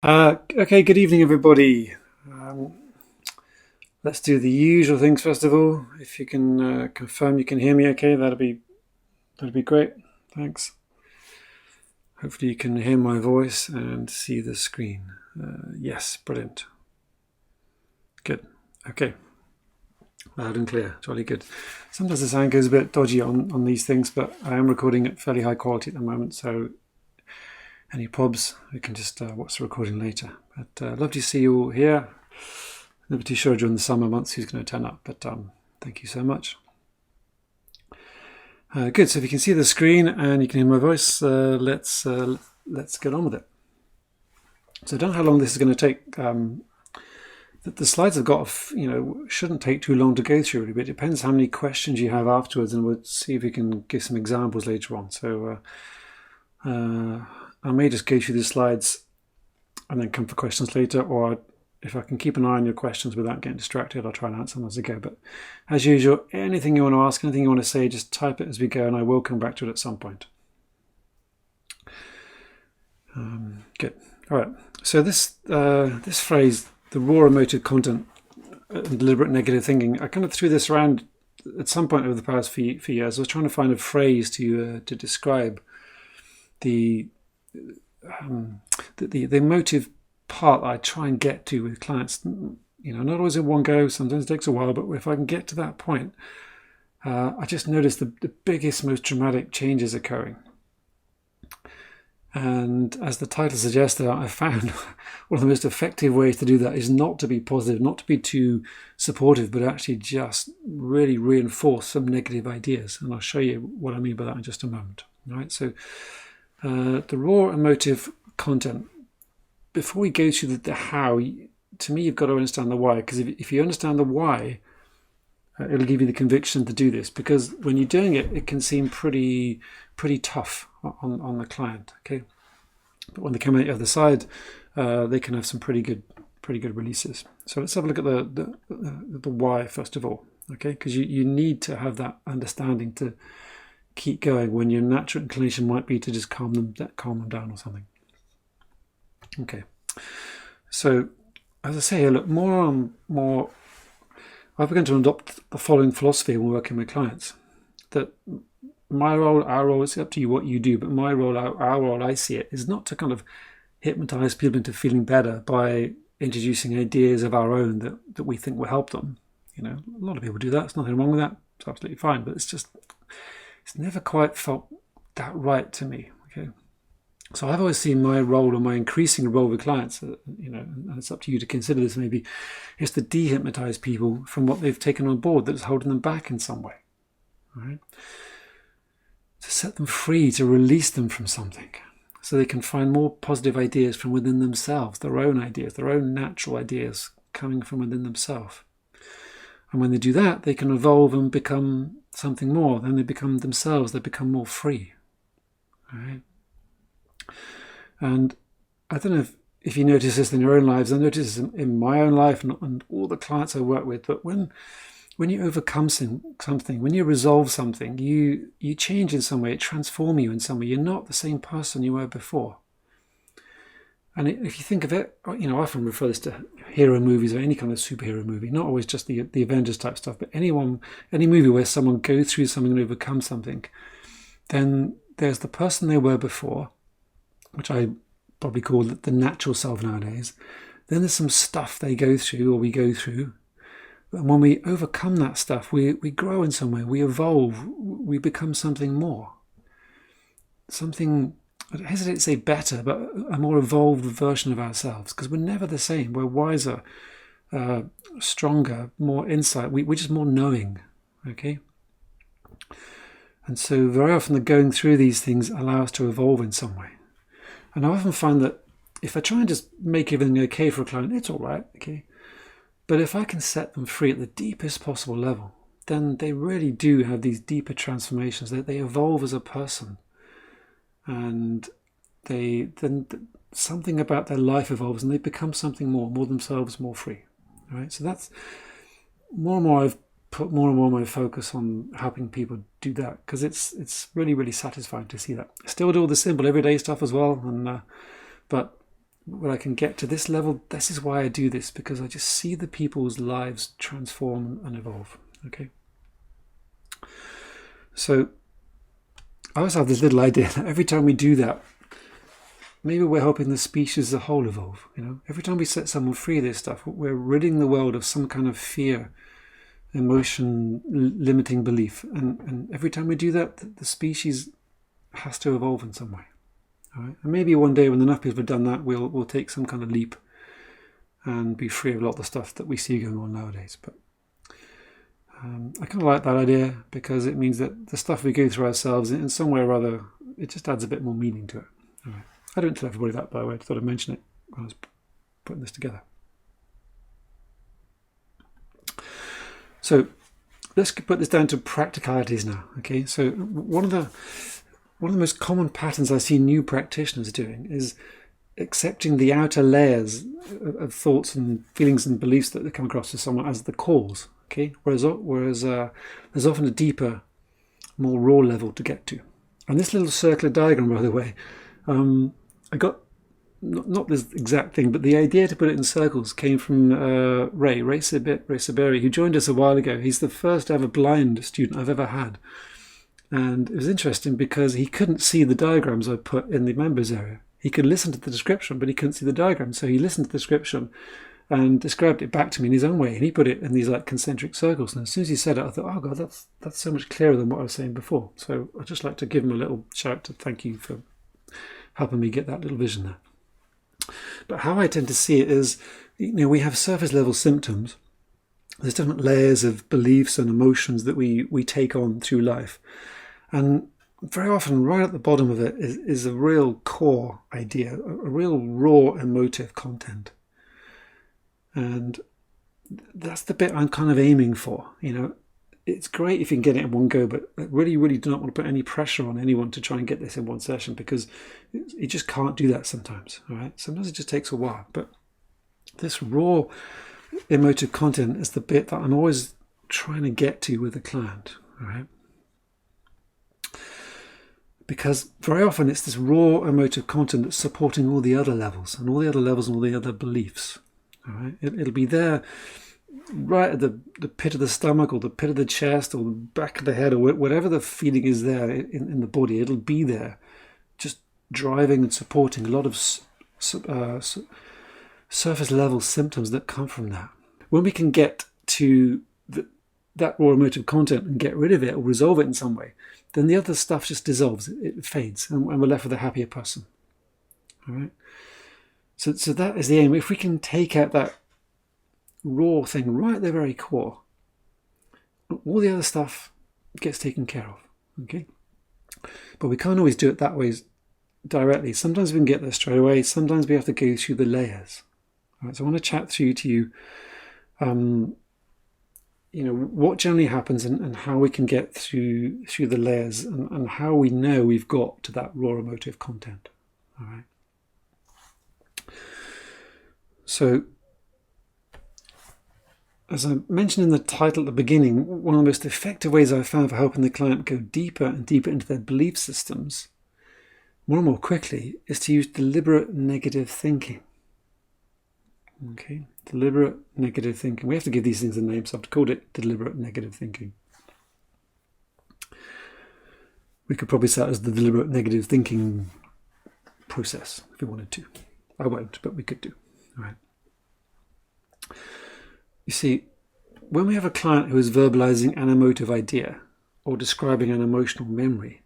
Okay, good evening, everybody. Let's do the usual things first of all. If you can confirm you can hear me, okay, that'd be great. Thanks. Hopefully, you can hear my voice and see the screen. Yes, brilliant. Good. Okay, loud and clear. Jolly good. Sometimes the sound goes a bit dodgy on these things, but I am recording at fairly high quality at the moment, so any probs, we can just watch the recording later. But love to see you all here. Never too sure during the summer months who's going to turn up, but thank you so much. Good. So if you can see the screen and you can hear my voice, let's get on with it. So I don't know how long this is going to take. The slides I've got, shouldn't take too long to go through, really, but it depends how many questions you have afterwards, and we'll see if we can give some examples later on. So I may just go through the slides and then come for questions later, or if I can keep an eye on your questions without getting distracted, I'll try and answer them as I go. But as usual, anything you want to ask, anything you want to say, just type it as we go, and I will come back to it at some point. Good. All right. So this phrase, the raw emotive content and deliberate negative thinking, I kind of threw this around at some point over the past few years. I was trying to find a phrase to describe the emotive part I try and get to with clients. Not always in one go. Sometimes it takes a while, but if I can get to that point, I just notice the biggest, most dramatic changes occurring. And as the title suggested, I found one of the most effective ways to do that is not to be positive, not to be too supportive, but actually just really reinforce some negative ideas. And I'll show you what I mean by that in just a moment. All right. So the raw emotive content. Before we go through the how, to me, you've got to understand the why. Because if you understand the why, it'll give you the conviction to do this. Because when you're doing it, it can seem pretty tough on the client. Okay, but when they come out the other side, they can have some pretty good releases. So let's have a look at the why first of all. Okay, because you need to have that understanding to keep going when your natural inclination might be to just calm them down or something. Okay, so as I say, look, I've begun to adopt the following philosophy when working with clients. That my role, our role, it's up to you what you do, but my role, our role, I see it, is not to kind of hypnotize people into feeling better by introducing ideas of our own that we think will help them. A lot of people do that. There's nothing wrong with that. It's absolutely fine, but it's never quite felt that right to me. Okay. So I've always seen my role, or my increasing role with clients, and it's up to you to consider this maybe, is to de-hypnotize people from what they've taken on board that's holding them back in some way. All right? To set them free, to release them from something, so they can find more positive ideas from within themselves, their own ideas, their own natural ideas coming from within themselves. And when they do that, they can evolve and become something more. Then they become themselves, they become more free. All right? And I don't know if you notice this in your own lives. I notice this in my own life and all the clients I work with. But when you overcome something, when you resolve something, you change in some way. It transforms you in some way. You're not the same person you were before. And if you think of it, I often refer this to hero movies or any kind of superhero movie, not always just the Avengers type stuff, but any movie where someone goes through something and overcomes something, then there's the person they were before, which I probably call the natural self nowadays. Then there's some stuff they go through, or we go through. And when we overcome that stuff, we grow in some way, we evolve, we become something more. Something, I hesitate to say better, but a more evolved version of ourselves, because we're never the same. We're wiser, stronger, more insight. We're just more knowing, okay? And so very often the going through these things allow us to evolve in some way. And I often find that if I try and just make everything okay for a client, it's all right, okay? But if I can set them free at the deepest possible level, then they really do have these deeper transformations. They evolve as a person. And then something about their life evolves and they become something more themselves, more free. All right? So that's more and more I've put more and more of my focus on helping people do that, because it's really, really satisfying to see that. I still do all the simple everyday stuff as well, and but when I can get to this level, this is why I do this, because I just see the people's lives transform and evolve. Okay. So I also have this little idea that every time we do that, maybe we're helping the species as a whole evolve. Every time we set someone free of this stuff, we're ridding the world of some kind of fear, emotion, limiting belief. And every time we do that, the species has to evolve in some way. All right? And maybe one day when enough people have done that, we'll take some kind of leap and be free of a lot of the stuff that we see going on nowadays. But I kind of like that idea, because it means that the stuff we go through ourselves, in some way or other, it just adds a bit more meaning to it. All right. I don't tell everybody that, by the way. I thought I'd mention it when I was putting this together. So let's put this down to practicalities now. Okay. So one of the most common patterns I see new practitioners doing is accepting the outer layers of thoughts and feelings and beliefs that they come across with someone as the cause. Okay. Whereas there's often a deeper, more raw level to get to. And this little circular diagram, by the way, I got not this exact thing, but the idea to put it in circles came from Ray Saberi, who joined us a while ago. He's the first ever blind student I've ever had. And it was interesting because he couldn't see the diagrams I put in the members area. He could listen to the description, but he couldn't see the diagram. So he listened to the description and described it back to me in his own way. And he put it in these like concentric circles. And as soon as he said it, I thought, oh God, that's so much clearer than what I was saying before. So I'd just like to give him a little shout to thank you for helping me get that little vision there. But how I tend to see it is, we have surface level symptoms. There's different layers of beliefs and emotions that we take on through life. And very often right at the bottom of it is a real core idea, a real raw emotive content. And that's the bit I'm kind of aiming for. It's great if you can get it in one go, but I really, really do not want to put any pressure on anyone to try and get this in one session, because you just can't do that sometimes. All right. Sometimes it just takes a while. But this raw emotive content is the bit that I'm always trying to get to with a client. All right. Because very often it's this raw emotive content that's supporting all the other levels and all the other levels and all the other beliefs. All right. It'll be there right at the pit of the stomach or the pit of the chest or the back of the head or whatever the feeling is there in the body. It'll be there just driving and supporting a lot of surface level symptoms that come from that. When we can get to that raw emotive content and get rid of it or resolve it in some way, then the other stuff just dissolves, it fades, and we're left with a happier person. All right. So that is the aim. If we can take out that raw thing right at the very core, all the other stuff gets taken care of. Okay. But we can't always do it that way directly. Sometimes we can get there straight away. Sometimes we have to go through the layers. All right. So I want to chat through to you, what generally happens and how we can get through the layers and how we know we've got to that raw emotive content. All right. So, as I mentioned in the title at the beginning, one of the most effective ways I've found for helping the client go deeper and deeper into their belief systems more and more quickly is to use deliberate negative thinking. Okay, deliberate negative thinking. We have to give these things a name, so I've called it deliberate negative thinking. We could probably say it as the deliberate negative thinking process if we wanted to. I won't, but we could do. All right. You see, when we have a client who is verbalizing an emotive idea or describing an emotional memory,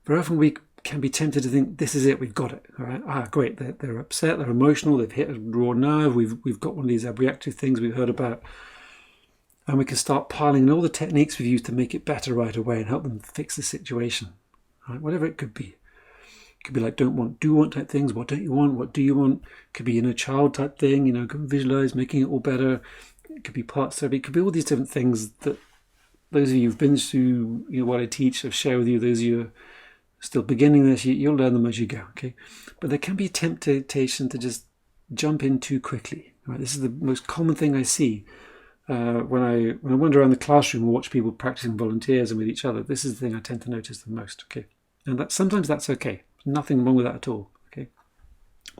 very often we can be tempted to think, this is it, we've got it. All right, great, they're upset, they're emotional, they've hit a raw nerve, we've got one of these reactive things we've heard about, and we can start piling in all the techniques we've used to make it better right away and help them fix the situation. All right, whatever it could be. Could be like do want type things. What don't you want? What do you want? Could be inner child type thing. Visualize making it all better. It could be parts therapy. It could be all these different things that those of you who've been through what I teach, I've shared with you. Those of you who are still beginning this, you'll learn them as you go. Okay, but there can be a temptation to just jump in too quickly. Right? This is the most common thing I see when I wander around the classroom or watch people practicing volunteers and with each other. This is the thing I tend to notice the most. Okay, and sometimes that's okay. Nothing wrong with that at all, okay?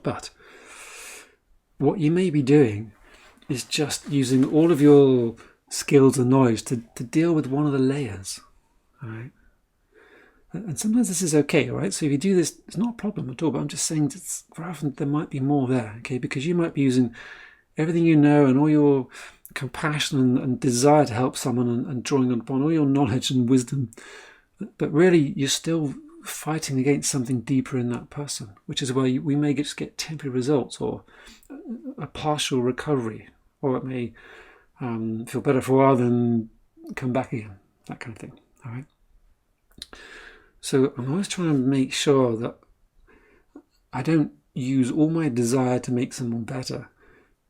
But what you may be doing is just using all of your skills and knowledge to deal with one of the layers. All right. And sometimes this is okay, all right? So if you do this, it's not a problem at all, but I'm just saying that very often there might be more there, okay? Because you might be using everything you know and all your compassion and desire to help someone and drawing upon all your knowledge and wisdom, but really you're still fighting against something deeper in that person, which is where we may just get temporary results or a partial recovery, or it may feel better for a while, then come back again, that kind of thing, all right? So I'm always trying to make sure that I don't use all my desire to make someone better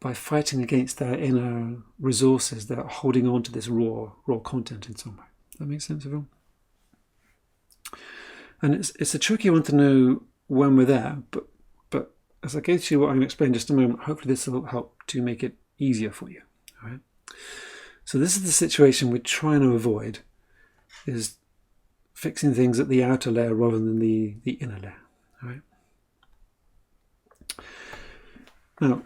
by fighting against their inner resources that are holding on to this raw content in some way. That makes sense, everyone? And it's a tricky one to know when we're there, but as I go through what I'm going to explain in just a moment, hopefully this will help to make it easier for you. All right. So this is the situation we're trying to avoid, is fixing things at the outer layer rather than the inner layer. All right. Now,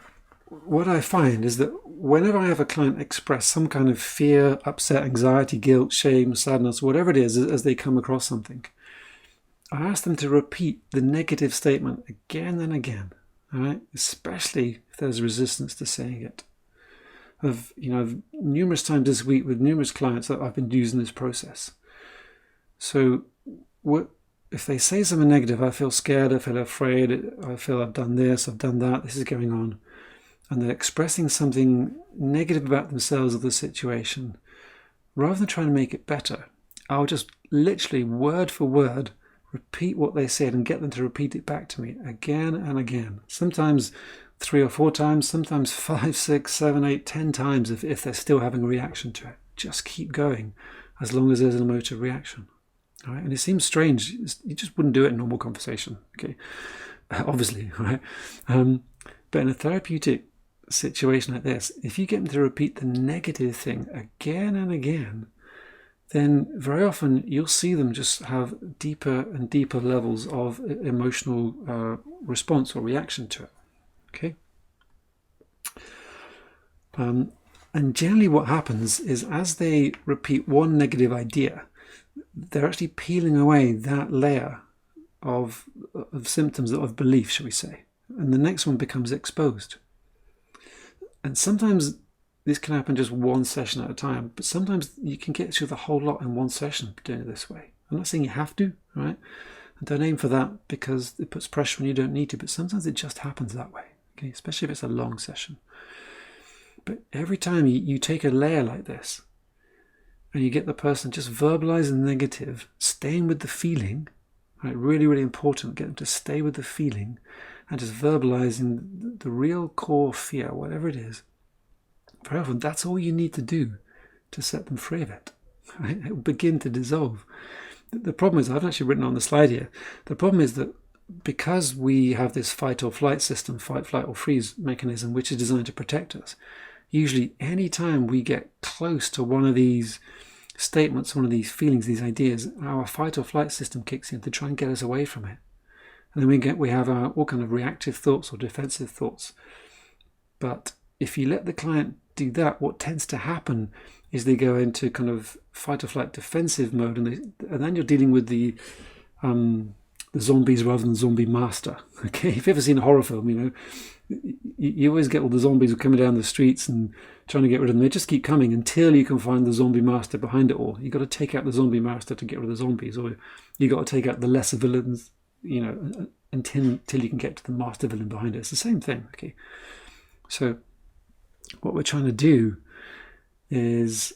what I find is that whenever I have a client express some kind of fear, upset, anxiety, guilt, shame, sadness, whatever it is, as they come across something, I ask them to repeat the negative statement again and again, all right? Especially if there's resistance to saying it. I've numerous times this week with numerous clients that I've been using this process. So if they say something negative, I feel scared, I feel afraid, I feel I've done this, I've done that, this is going on, and they're expressing something negative about themselves or the situation, rather than trying to make it better, I'll just literally word for word repeat what they said and get them to repeat it back to me again and again. Sometimes 3 or 4 times, sometimes 5, 6, 7, 8, 10 times if they're still having a reaction to it. Just keep going as long as there's an emotive reaction. All right? And it seems strange. You just wouldn't do it in normal conversation, okay? Obviously, right? But in a therapeutic situation like this, if you get them to repeat the negative thing again and again, then very often you'll see them just have deeper and deeper levels of emotional response or reaction to it. Okay? And generally what happens is as they repeat one negative idea, they're actually peeling away that layer of symptoms, of belief, shall we say. And the next one becomes exposed. And sometimes this can happen just one session at a time, but sometimes you can get through the whole lot in one session doing it this way. I'm not saying you have to, right? And don't aim for that because it puts pressure when you don't need to, but sometimes it just happens that way, okay? Especially if it's a long session. But every time you take a layer like this and you get the person just verbalizing the negative, staying with the feeling, right? Really, really important, get them to stay with the feeling and just verbalizing the real core fear, whatever it is. Very often, that's all you need to do to set them free of it. Right? It will begin to dissolve. The problem is, I've actually written on the slide here, the problem is that because we have this fight or flight system, fight, flight or freeze mechanism, which is designed to protect us, usually any time we get close to one of these statements, one of these feelings, these ideas, our fight or flight system kicks in to try and get us away from it. And then we have our all kind of reactive thoughts or defensive thoughts. But if you let the client do that, what tends to happen is they go into kind of fight or flight defensive mode, and then you're dealing with the zombies rather than zombie master. Okay, if you've ever seen a horror film, you always get all the zombies coming down the streets and trying to get rid of them. They just keep coming until you can find the zombie master behind it all. You've got to take out the zombie master to get rid of the zombies, or you've got to take out the lesser villains, until you can get to the master villain behind it. It's the same thing, okay? So what we're trying to do is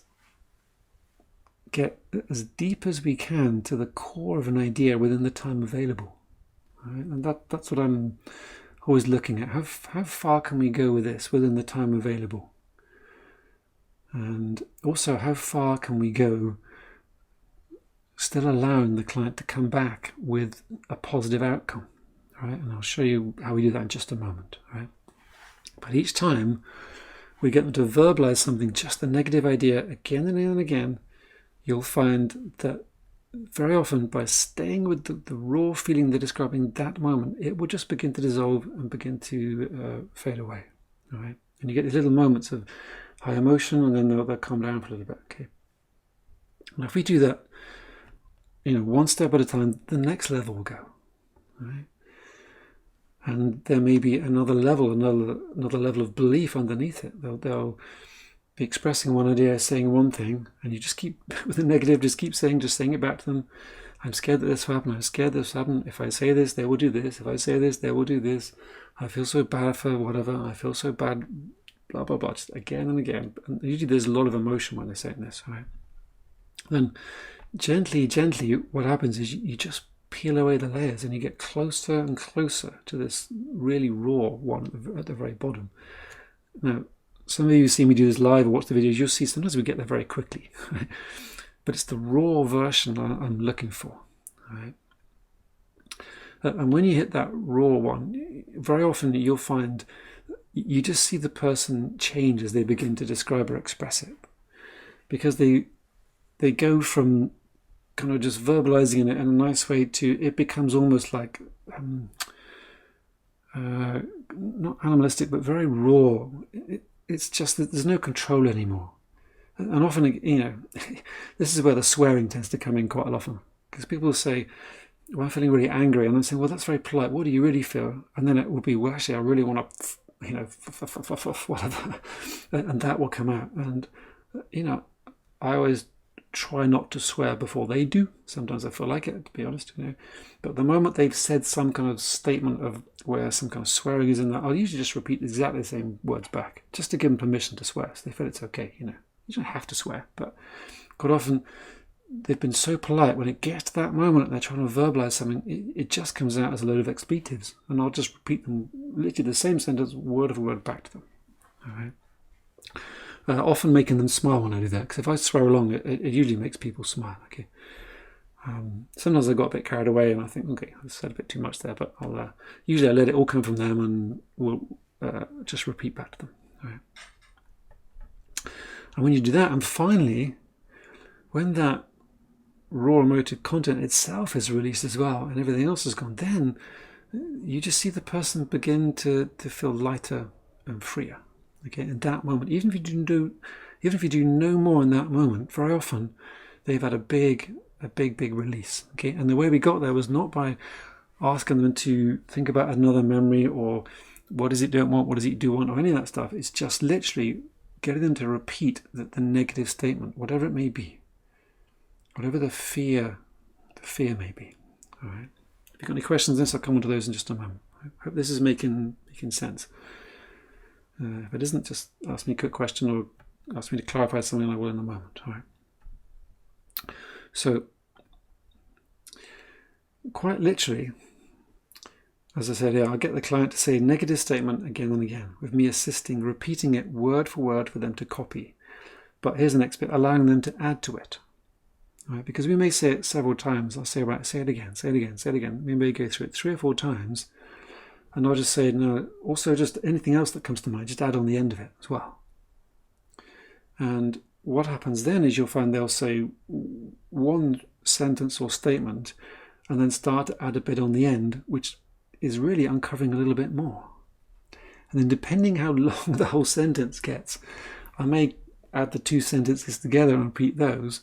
get as deep as we can to the core of an idea within the time available. Right? And that's what I'm always looking at. How far can we go with this within the time available? And also, how far can we go still allowing the client to come back with a positive outcome? Right? And I'll show you how we do that in just a moment. Right? But each time we get them to verbalize something, just the negative idea, again and again and again, you'll find that very often by staying with the raw feeling they're describing that moment, it will just begin to dissolve and begin to fade away. All right, and you get these little moments of high emotion, and then they'll calm down for a little bit. Okay. Now, if we do that, one step at a time, the next level will go. Right? And there may be another level of belief underneath it. They'll be expressing one idea, saying one thing, and you just keep, with the negative, just saying it back to them. I'm scared that this will happen. I'm scared this will happen. If I say this, they will do this. If I say this, they will do this. I feel so bad for whatever. I feel so bad, blah, blah, blah, just again and again. And usually there's a lot of emotion when they're saying this, right? Then gently, what happens is you just peel away the layers and you get closer and closer to this really raw one at the very bottom. Now, some of you see me do this live or watch the videos, you'll see sometimes we get there very quickly. But it's the raw version I'm looking for. Right? And when you hit that raw one, very often you'll find you just see the person change as they begin to describe or express it. Because they go from kind of just verbalizing it in a nice way to it becomes almost like not animalistic but very raw. It's just that there's no control anymore, and often this is where the swearing tends to come in quite often, because people will say, well, I'm feeling really angry, and I'm saying, well, that's very polite, what do you really feel? And then it will be, well, actually I really want to whatever, and that will come out. And I always try not to swear before they do. Sometimes I feel like it, to be honest, But the moment they've said some kind of statement of where some kind of swearing is in that, I'll usually just repeat exactly the same words back, just to give them permission to swear, so they feel it's okay, You don't have to swear, but quite often they've been so polite, when it gets to that moment and they're trying to verbalize something, it just comes out as a load of expletives, and I'll just repeat them, literally the same sentence, word for word, back to them. All right. Often making them smile when I do that, because if I swear along, it usually makes people smile. Okay. Sometimes I got a bit carried away and I think, okay, I said a bit too much there, but usually I let it all come from them and we'll just repeat back to them. All right. And when you do that, and finally, when that raw emotive content itself is released as well and everything else is gone, then you just see the person begin to feel lighter and freer. Okay, in that moment, even if you do no more in that moment, very often they've had a big release. Okay, and the way we got there was not by asking them to think about another memory or what is it don't want, what does it do want, or any of that stuff. It's just literally getting them to repeat the negative statement, whatever it may be, whatever the fear may be. All right. If you've got any questions on this, I'll come on to those in just a moment. I hope this is making sense. If it isn't, just ask me a quick question or ask me to clarify something, I will in a moment. All right. So, quite literally, as I said here, I'll get the client to say a negative statement again and again, with me assisting, repeating it word for word for them to copy. But here's the next bit, allowing them to add to it. All right, because we may say it several times. I'll say, right, say it again, say it again, say it again. We may go through it 3 or 4 times. And I'll just say, no, also just anything else that comes to mind, just add on the end of it as well. And what happens then is you'll find they'll say one sentence or statement and then start to add a bit on the end, which is really uncovering a little bit more. And then depending how long the whole sentence gets, I may add the 2 sentences together and repeat those.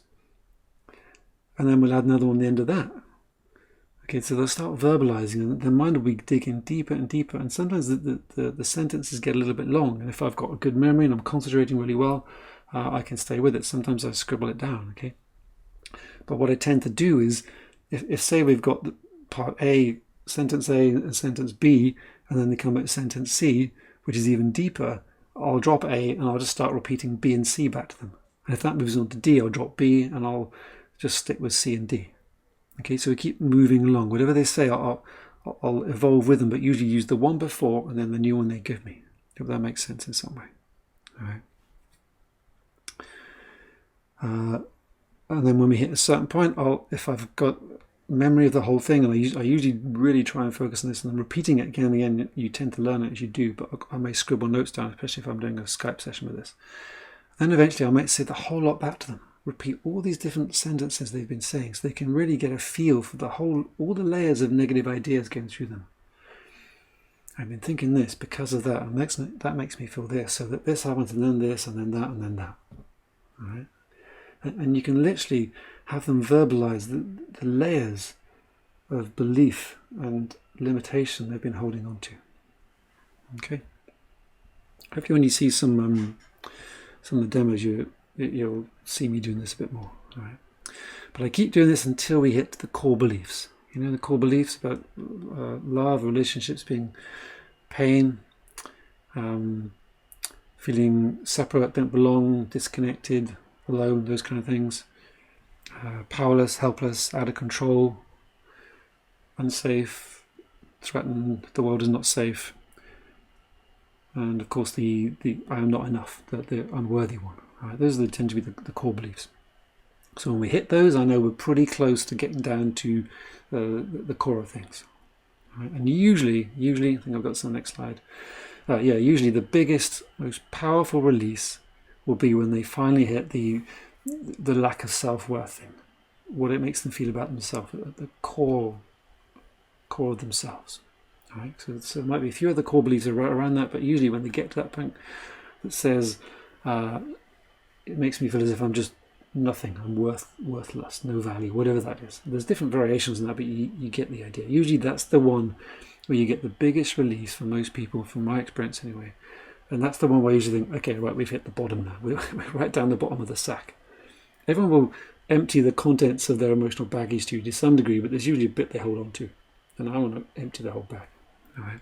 And then we'll add another one on the end of that. Okay, so they'll start verbalizing and their mind will be digging deeper and deeper, and sometimes the sentences get a little bit long, and if I've got a good memory and I'm concentrating really well, I can stay with it. Sometimes I scribble it down, okay? But what I tend to do is, if say we've got part A, sentence A and sentence B, and then they come at sentence C, which is even deeper, I'll drop A and I'll just start repeating B and C back to them. And if that moves on to D, I'll drop B and I'll just stick with C and D. Okay, so we keep moving along. Whatever they say, I'll evolve with them, but usually use the one before and then the new one they give me. If that makes sense in some way. All right. And then when we hit a certain point, if I've got memory of the whole thing, and I usually really try and focus on this, and then repeating it again and again, you tend to learn it as you do, but I may scribble notes down, especially if I'm doing a Skype session with this. Then eventually I might say the whole lot back to them. Repeat all these different sentences they've been saying, so they can really get a feel for all the layers of negative ideas going through them. I've been thinking this because of that, and that makes me feel this, so that this happens, and then this, and then that, and then that. All right? And you can literally have them verbalize the layers of belief and limitation they've been holding on to. Okay? Hopefully when you see some of the demos, you'll see me doing this a bit more. All right? But I keep doing this until we hit the core beliefs. You know, the core beliefs about love, relationships being pain, feeling separate, don't belong, disconnected, alone, those kind of things. Powerless, helpless, out of control, unsafe, threatened, the world is not safe. And of course the I am not enough, the unworthy one. Right? Those tend to be the core beliefs. So when we hit those, I know we're pretty close to getting down to the core of things. Right? And usually, I think I've got this on the next slide. Usually the biggest, most powerful release will be when they finally hit the lack of self-worth thing, what it makes them feel about themselves, the core of themselves. All right? So there might be a few other core beliefs around that, but usually when they get to that point that says, it makes me feel as if I'm just nothing, I'm worthless, no value, whatever that is. There's different variations in that, but you get the idea. Usually that's the one where you get the biggest release for most people, from my experience anyway. And that's the one where I usually think, okay, right, we've hit the bottom now. We're right down the bottom of the sack. Everyone will empty the contents of their emotional baggage to some degree, but there's usually a bit they hold on to. And I want to empty the whole bag. All right.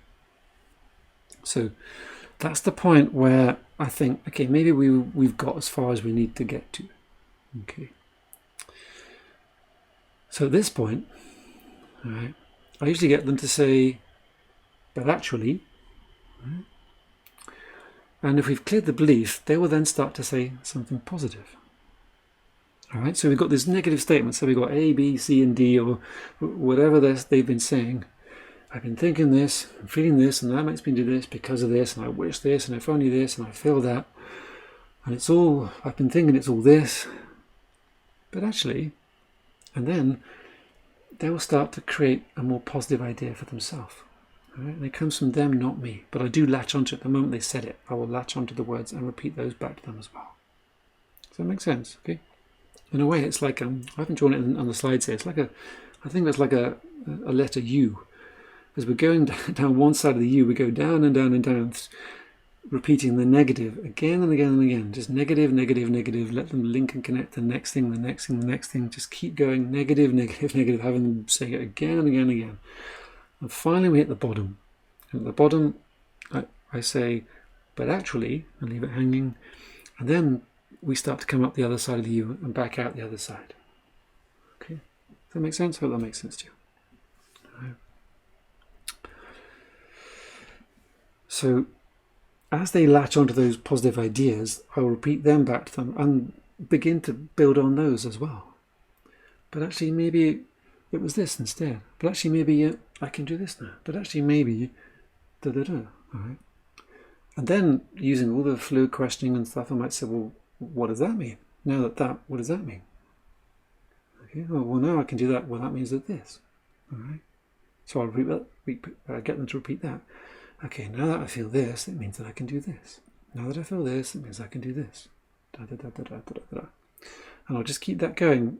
So that's the point where I think, okay, maybe we've got as far as we need to get to. Okay. So at this point, all right, I usually get them to say, but actually, right? And if we've cleared the belief, they will then start to say something positive. All right, so we've got this negative statement. So we've got A, B, C, and D, or whatever they've been saying. I've been thinking this, I'm feeling this, and that makes me do this because of this, and I wish this, and if only this, and I feel that. And it's all, I've been thinking it's all this. But actually, and then they will start to create a more positive idea for themselves. Right? And it comes from them, not me. But I do latch onto it. The moment they said it, I will latch onto the words and repeat those back to them as well. Does that make sense? Okay. In a way, it's like, I haven't drawn it on the slides here. It's like I think that's like a letter U. As we're going down one side of the U, we go down and down and down, repeating the negative again and again and again. Just negative, negative, negative. Let them link and connect the next thing, the next thing, the next thing. Just keep going negative, negative, negative, having them say it again and again and again. And finally we hit the bottom. And at the bottom, I say, but actually, and leave it hanging. And then we start to come up the other side of the U and back out the other side. Okay? Does that make sense? I hope that makes sense to you. Right. So, as they latch onto those positive ideas, I will repeat them back to them and begin to build on those as well. But actually, maybe it was this instead. But actually, maybe I can do this now. But actually, maybe da-da-da. All right. And then, using all the fluid questioning and stuff, I might say, well, what does that mean? Now that, what does that mean? Okay. Well, now I can do that. Well, that means that this. All right. So I'll repeat that. Get them to repeat that. Okay, now that I feel this, it means that I can do this. Now that I feel this, it means I can do this. Da, da, da, da, da, da, da. And I'll just keep that going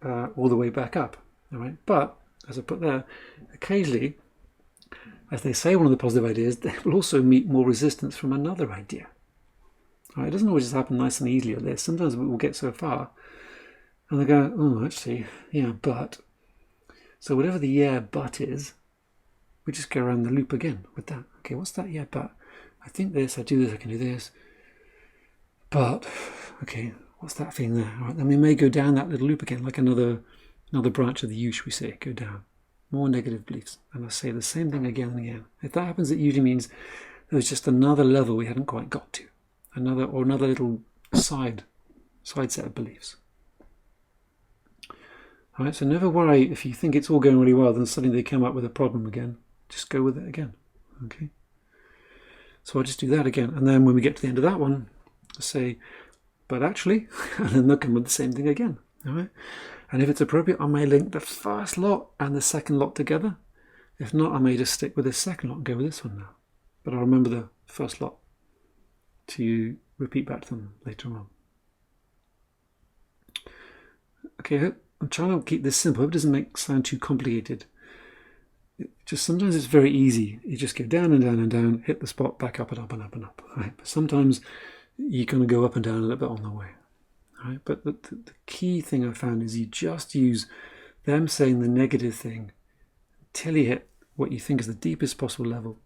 all the way back up. All right. But, as I put there, occasionally, as they say one of the positive ideas, they will also meet more resistance from another idea. All right, it doesn't always just happen nice and easily at this. Sometimes we'll get so far, and they go, oh, actually, yeah, but. So whatever the yeah, but is, we just go around the loop again with that. Okay, what's that? Yeah, but I think this, I do this, I can do this. But, okay, what's that feeling there? All right, then we may go down that little loop again, like another branch of the U, should we say, go down. More negative beliefs. And I say the same thing again and again. If that happens, it usually means there's just another level we hadn't quite got to. Another little side set of beliefs. All right, so never worry if you think it's all going really well, then suddenly they come up with a problem again. Just go with it again. Okay. So I'll just do that again. And then when we get to the end of that one, I'll say, but actually, and then they'll come with the same thing again. All right. And if it's appropriate, I may link the first lot and the second lot together. If not, I may just stick with this second lot and go with this one now. But I'll remember the first lot to repeat back to them later on. Okay, I'm trying to keep this simple. I hope it doesn't sound too complicated. Just sometimes it's very easy. You just go down and down and down, hit the spot, back up and up and up and up. Right? But sometimes you're going to go up and down a little bit on the way. Right? But the key thing I found is you just use them saying the negative thing until you hit what you think is the deepest possible level.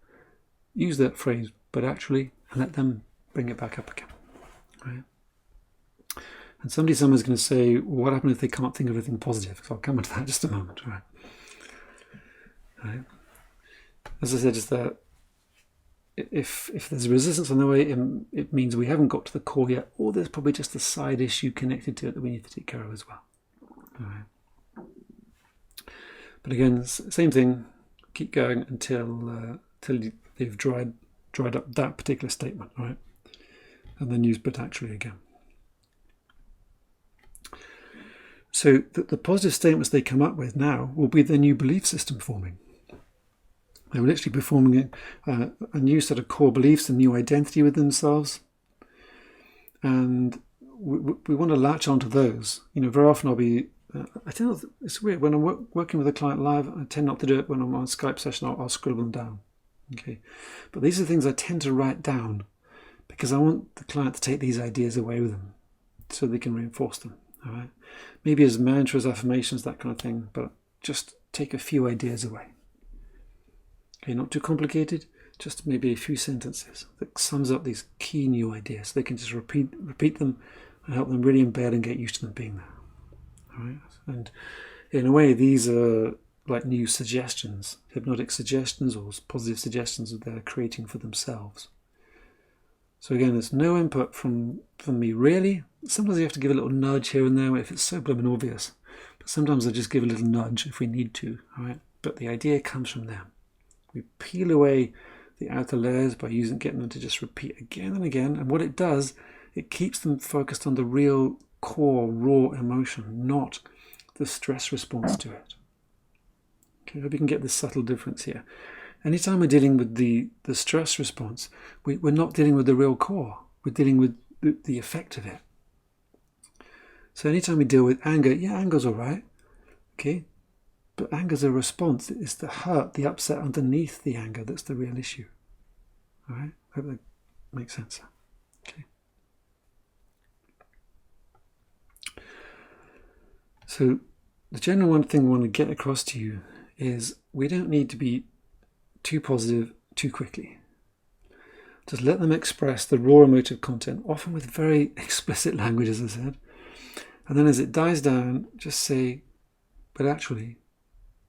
Use that phrase, but actually, and let them bring it back up again. Right? And somebody's going to say, what happens if they can't think of anything positive? So I'll come into that in just a moment. Right? Right. As I said, just that if there's resistance on the way, it means we haven't got to the core yet, or there's probably just a side issue connected to it that we need to take care of as well. All right. But again, same thing. Keep going until they've dried up that particular statement, right? And then use but actually again. So the positive statements they come up with now will be their new belief system forming. They were literally be forming a new set of core beliefs, a new identity with themselves. And we want to latch onto those. Very often I'll be, I tend to, it's weird, when I'm working with a client live, I tend not to do it. When I'm on a Skype session, I'll scribble them down. Okay, but these are things I tend to write down because I want the client to take these ideas away with them so they can reinforce them. All right, maybe as mantras, affirmations, that kind of thing, but just take a few ideas away. Okay, not too complicated, just maybe a few sentences that sums up these key new ideas. They can just repeat them and help them really embed and get used to them being there. All right, and in a way, these are like new suggestions, hypnotic suggestions or positive suggestions that they're creating for themselves. So again, there's no input from me really. Sometimes you have to give a little nudge here and there if it's so blooming obvious. But sometimes I just give a little nudge if we need to. All right, but the idea comes from them. We peel away the outer layers by getting them to just repeat again and again. And what it does, it keeps them focused on the real core, raw emotion, not the stress response to it. Okay, I hope you can get this subtle difference here. Anytime we're dealing with the stress response, we're not dealing with the real core. We're dealing with the effect of it. So anytime we deal with anger, yeah, anger's all right. Okay, but anger's a response. It's the hurt, the upset underneath the anger that's the real issue. All right? Hope that makes sense. Okay. So the general one thing I want to get across to you is we don't need to be too positive too quickly. Just let them express the raw emotive content, often with very explicit language, as I said. And then as it dies down, just say, but actually,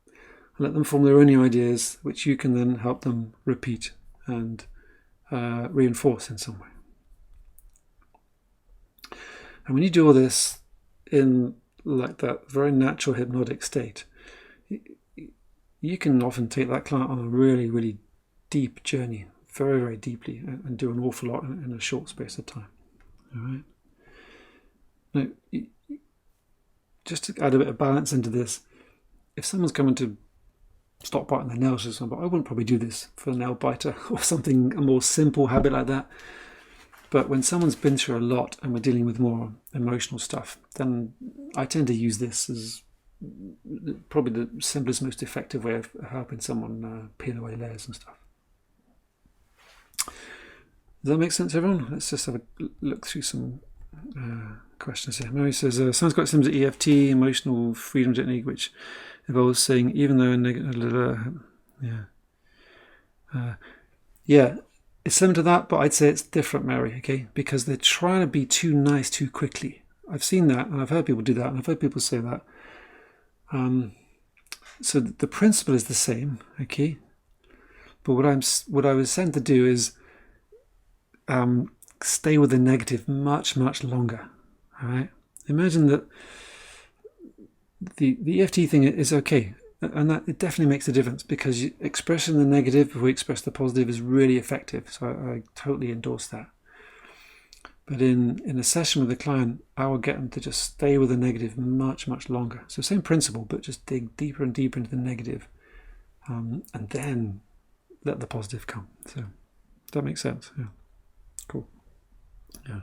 and let them form their own new ideas, which you can then help them repeat and reinforce in some way. And when you do all this in like that very natural hypnotic state, you can often take that client on a really, really deep journey, very, very deeply, and do an awful lot in a short space of time. All right. Now, just to add a bit of balance into this, if someone's coming to stop biting their nails, for example, I wouldn't probably do this for a nail biter or something, a more simple habit like that. But when someone's been through a lot and we're dealing with more emotional stuff, then I tend to use this as probably the simplest, most effective way of helping someone peel away layers and stuff. Does that make sense, everyone? Let's just have a look through some questions here. Mary says, sounds quite similar to EFT, emotional freedom technique, which involves saying, even though yeah, it's similar to that, but I'd say it's different, Mary, okay? Because they're trying to be too nice too quickly. I've seen that, and I've heard people do that, and I've heard people say that. So the principle is the same, okay? But what I was sent to do is stay with the negative much, much longer. All right. Imagine that the EFT thing is okay, and that it definitely makes a difference because expressing the negative before we express the positive is really effective. So I totally endorse that. But in a session with a client, I will get them to just stay with the negative much, much longer. So same principle, but just dig deeper and deeper into the negative and then let the positive come. So that makes sense. Yeah, cool. Yeah.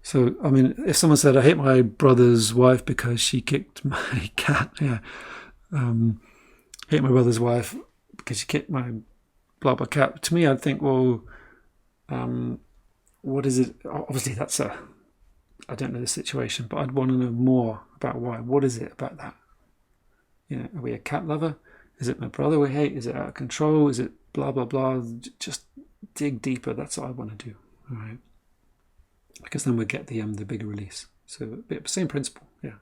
So I mean, if someone said, "I hate my brother's wife because she kicked my cat," yeah, hate my brother's wife because she kicked my blah blah cat. To me, I'd think, well, what is it? Obviously, I don't know the situation, but I'd want to know more about why. What is it about that? Are we a cat lover? Is it my brother we hate? Is it out of control? Is it blah blah blah? Just dig deeper. That's what I want to do. All right, because then we get the bigger release. So same principle. Yeah.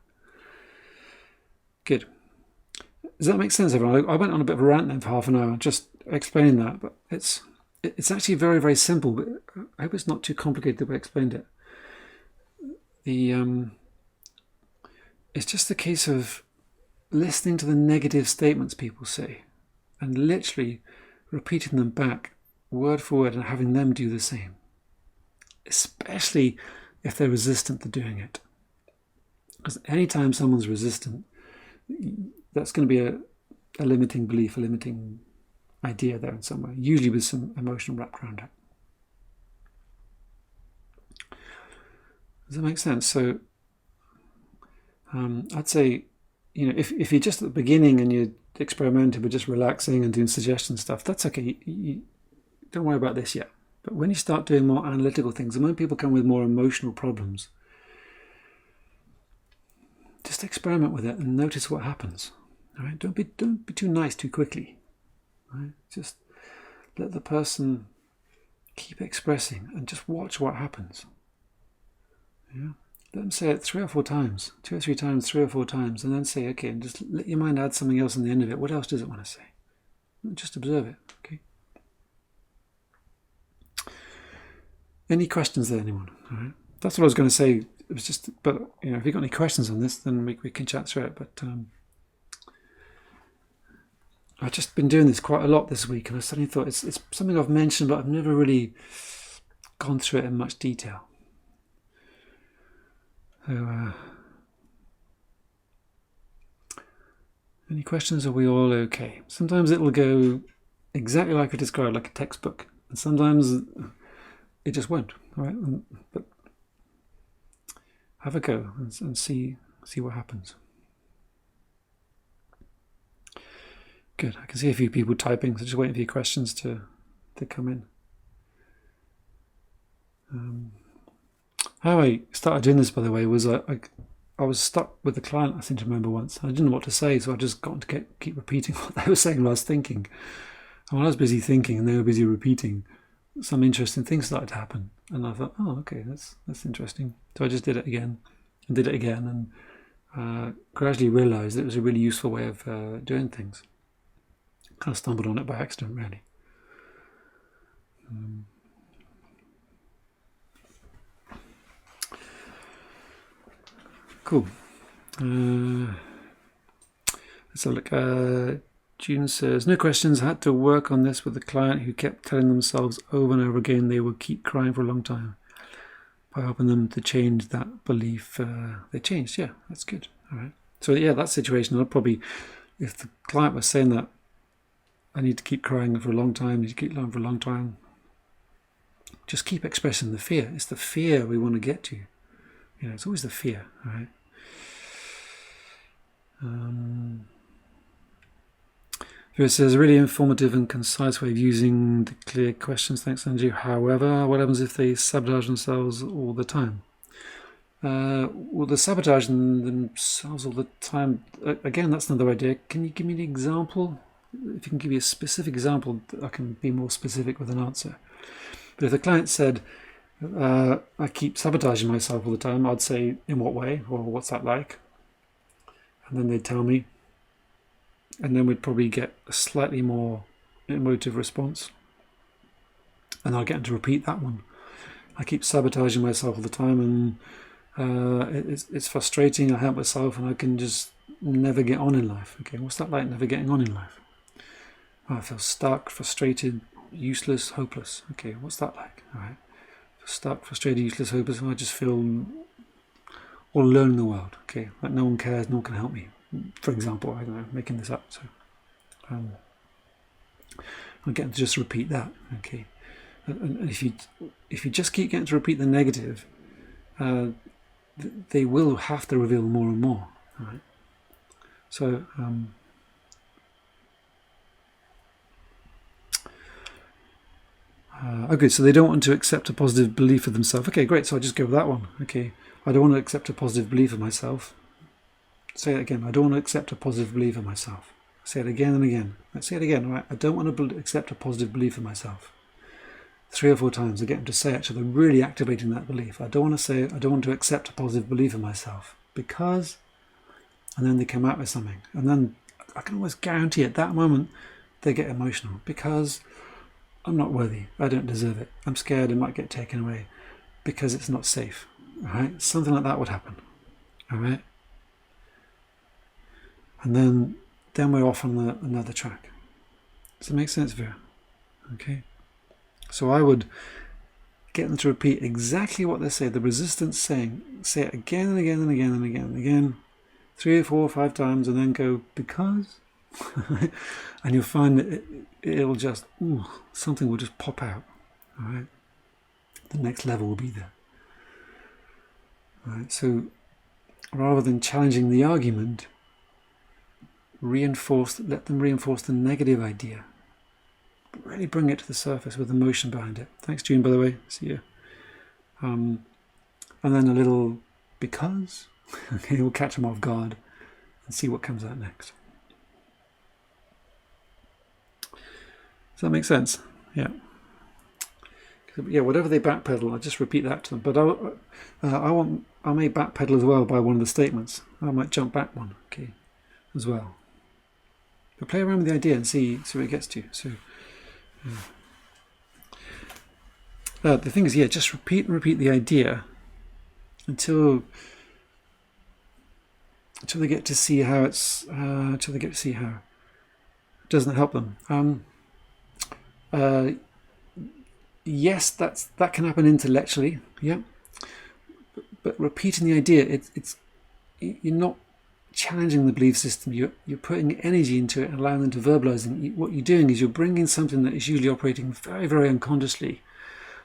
Good. Does that make sense, everyone? I went on a bit of a rant then for half an hour, just explaining that, but it's actually very, very simple. But I hope it's not too complicated the way I explained it. It's just a case of listening to the negative statements people say and literally repeating them back word for word and having them do the same, especially if they're resistant to doing it. Because anytime someone's resistant, that's going to be a limiting belief, a limiting idea there in some way, usually with some emotion wrapped around it. Does that make sense? So I'd say, if you're just at the beginning and you're experimenting with just relaxing and doing suggestion stuff, that's okay. You don't worry about this yet. But when you start doing more analytical things, and when people come with more emotional problems, just experiment with it and notice what happens. All right? Don't be too nice too quickly. Right? Just let the person keep expressing and just watch what happens. Yeah. Let them say it 3 or 4 times, 2 or 3 times, 3 or 4 times, and then say, okay, and just let your mind add something else on the end of it. What else does it want to say? Just observe it, okay? Any questions there, anyone? All right. That's what I was going to say. It was just, but if you've got any questions on this, then we can chat through it. But I've just been doing this quite a lot this week, and I suddenly thought it's something I've mentioned, but I've never really gone through it in much detail. So, any questions? Are we all okay? Sometimes it'll go exactly like I described, like a textbook, and sometimes it just won't. All right, but have a go and see what happens. Good. I can see a few people typing, so just waiting for your questions to come in. How I started doing this, by the way, was I was stuck with the client, I seem to remember once. I didn't know what to say, so I just got to keep repeating what they were saying while I was thinking. And when I was busy thinking and they were busy repeating, some interesting things started to happen. And I thought, oh, okay, that's interesting. So I just did it again and did it again, and gradually realised that it was a really useful way of doing things. Kind of stumbled on it by accident, really. Cool. So look, June says, no questions. I had to work on this with a client who kept telling themselves over and over again they would keep crying for a long time. By helping them to change that belief, they changed. Yeah, that's good. All right. So yeah, that situation, I'd probably, if the client was saying that, I need to keep crying for a long time, need to keep crying for a long time, just keep expressing the fear. It's the fear we want to get to. It's always the fear, all right? It says a really informative and concise way of using the clear questions. Thanks, Angie. However, what happens if they sabotage themselves all the time? Well, they're sabotaging themselves all the time. Again, that's another idea. Can you give me an example? If you can give me a specific example, I can be more specific with an answer. But if the client said, I keep sabotaging myself all the time, I'd say, in what way? Or what's that like? And then they'd tell me. And then we'd probably get a slightly more emotive response. And I'll get them to repeat that one. I keep sabotaging myself all the time, and it's frustrating. I hate myself, and I can just never get on in life. Okay, what's that like, never getting on in life? I feel stuck, frustrated, useless, hopeless. Okay, what's that like? All right. Stuck, frustrated, useless, hopeless. I just feel all alone in the world. Okay, like no one cares, no one can help me. For example, I don't know, making this up. So I'm getting to just repeat that. Okay, and if you just keep getting to repeat the negative, they will have to reveal more and more. Right? So. Okay, so they don't want to accept a positive belief of themselves. Okay, great. So I'll just go with that one. Okay, I don't want to accept a positive belief of myself. Say it again. I don't want to accept a positive belief of myself. Say it again and again. Let's say it again. All right. I don't want to accept a positive belief of myself. 3 or 4 times. I get them to say it, so they're really activating that belief. I don't want to say. I don't want to accept a positive belief of myself because, and then they come out with something, and then I can almost guarantee at that moment they get emotional because I'm not worthy. I don't deserve it. I'm scared it might get taken away because it's not safe. All right, something like that would happen. All right, and then we're off on another track. Does that make sense, Vera? Okay. So I would get them to repeat exactly what they say. The resistance saying, say it again and again and again and again and again, 3 or 4 or 5 times, and then go because, and you'll find that it'll just something will just pop out. All right, the next level will be there. All right, so rather than challenging the argument, let them reinforce the negative idea. But really bring it to the surface with emotion behind it. Thanks, June, by the way. See you. And then a little because. Okay, we'll catch them off guard and see what comes out next. Does that make sense? Yeah. Yeah, whatever they backpedal, I just repeat that to them. But I may backpedal as well by one of the statements. I might jump back one, okay, as well. But play around with the idea and see where it gets to. So, the thing is, yeah, just repeat and repeat the idea until they get to see how until they get to see how it doesn't help them. Yes, that can happen intellectually, yeah. But repeating the idea, you're not challenging the belief system. You're putting energy into it and allowing them to verbalize it. What you're doing is you're bringing something that is usually operating very, very unconsciously.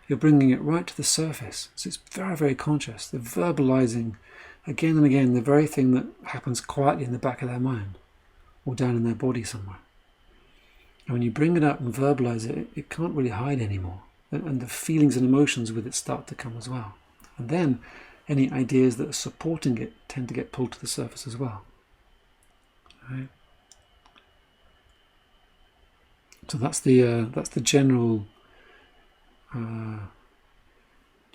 You're bringing it right to the surface. So it's very, very conscious. They're verbalizing again and again the very thing that happens quietly in the back of their mind or down in their body somewhere. And when you bring it up and verbalize it, it can't really hide anymore. And the feelings and emotions with it start to come as well. And then any ideas that are supporting it tend to get pulled to the surface as well. Right? So that's the general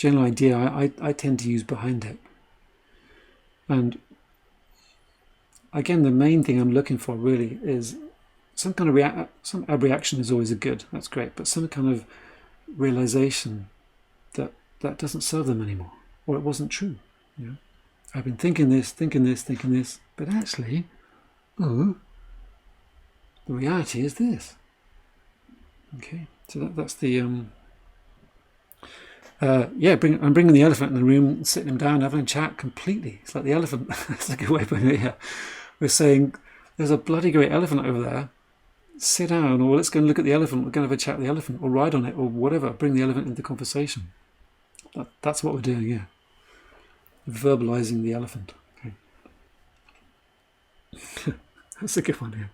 idea I tend to use behind it. And again, the main thing I'm looking for really is some kind of reaction is always a good. That's great, but some kind of realization that doesn't serve them anymore, or it wasn't true. You know, I've been thinking this, but actually, the reality is this. Okay, so that's the I'm bringing the elephant in the room and sitting him down, having a chat completely. It's like the elephant. That's a good way of putting it. Yeah, we're saying there's a bloody great elephant over there. Sit down, or let's go and look at the elephant. We're going to have a chat with the elephant, or ride on it, or whatever. Bring the elephant into conversation. That's what we're doing here. Verbalizing the elephant. Okay. That's a good one here.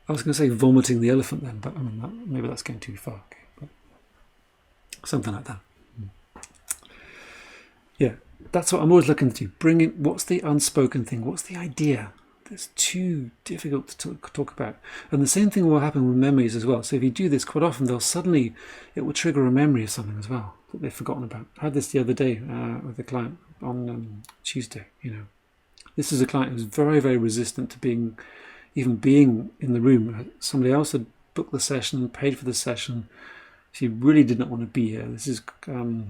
I was going to say vomiting the elephant then, but I mean, maybe that's going too far. Okay, but something like that. Yeah, that's what I'm always looking to do. Bring in what's the unspoken thing? What's the idea? It's too difficult to talk about. And the same thing will happen with memories as well. So if you do this quite often, it will trigger a memory of something as well that they've forgotten about. I had this the other day with a client on Tuesday. You know, this is a client who's very, very resistant to being in the room. Somebody else had booked the session, paid for the session. She really did not want to be here. This is I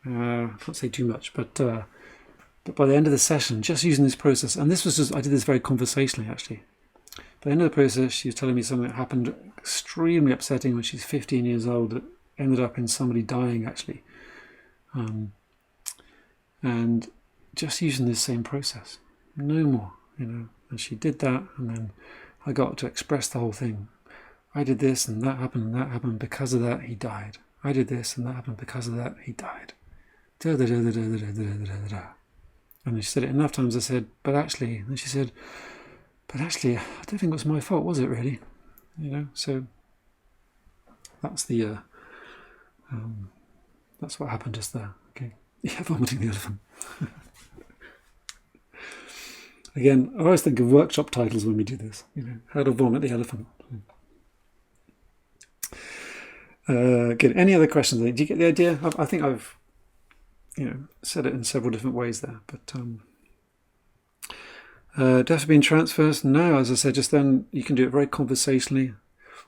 can't say too much, but by the end of the session, just using this process, and this was just, I did this very conversationally actually. By the end of the process, she was telling me something that happened extremely upsetting when she's 15 years old. That ended up in somebody dying actually. And just using this same process, no more, you know. And she did that, and then I got to express the whole thing. I did this, and that happened, because of that, he died. I did this, and that happened, because of that, he died. Da, da, da, da, da, da, da, da, da, da. And then she said it enough times, I said, but actually, and she said, but actually, I don't think it was my fault, was it really? You know, so that's the, that's what happened just there, okay? Yeah, vomiting the elephant. Again, I always think of workshop titles when we do this, you know, how to vomit the elephant. Good. Any other questions? Do you get the idea? I think I've, you know, said it in several different ways there, but do you have to be in trance first? No, as I said just then, you can do it very conversationally.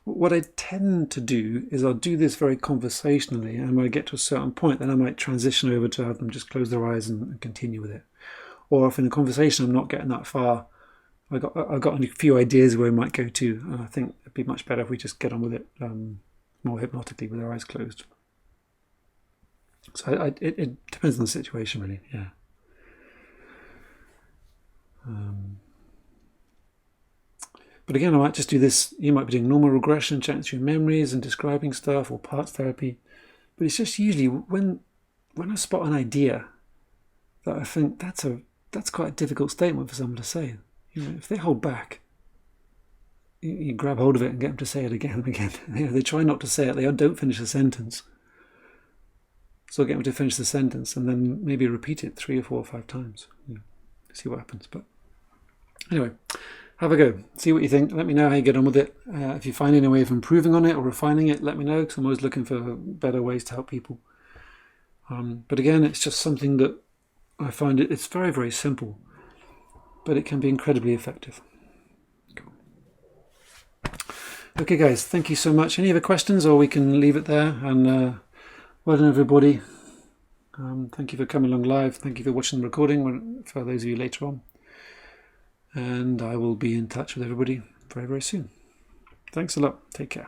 What I tend to do is I'll do this very conversationally, and when I get to a certain point, then I might transition over to have them just close their eyes and continue with it. Or if in a conversation I'm not getting that far, I've got a few ideas where we might go to, and I think it'd be much better if we just get on with it more hypnotically with our eyes closed. So it depends on the situation, really. Yeah. But again, I might just do this. You might be doing normal regression, chatting through memories and describing stuff, or parts therapy. But it's just usually when I spot an idea that I think that's quite a difficult statement for someone to say. You know, if they hold back, you grab hold of it and get them to say it again and again. You know, they try not to say it. They don't finish the sentence. So I'll get them to finish the sentence and then maybe repeat it 3 or 4 or 5 times. You know, see what happens. But anyway, have a go. See what you think. Let me know how you get on with it. If you find any way of improving on it or refining it, let me know, because I'm always looking for better ways to help people. But again, it's just something that I find it's very, very simple, but it can be incredibly effective. Cool. Okay, guys, thank you so much. Any other questions, or we can leave it there? And well done, everybody. Thank you for coming along live. Thank you for watching the recording for those of you later on. And I will be in touch with everybody very, very soon. Thanks a lot. Take care.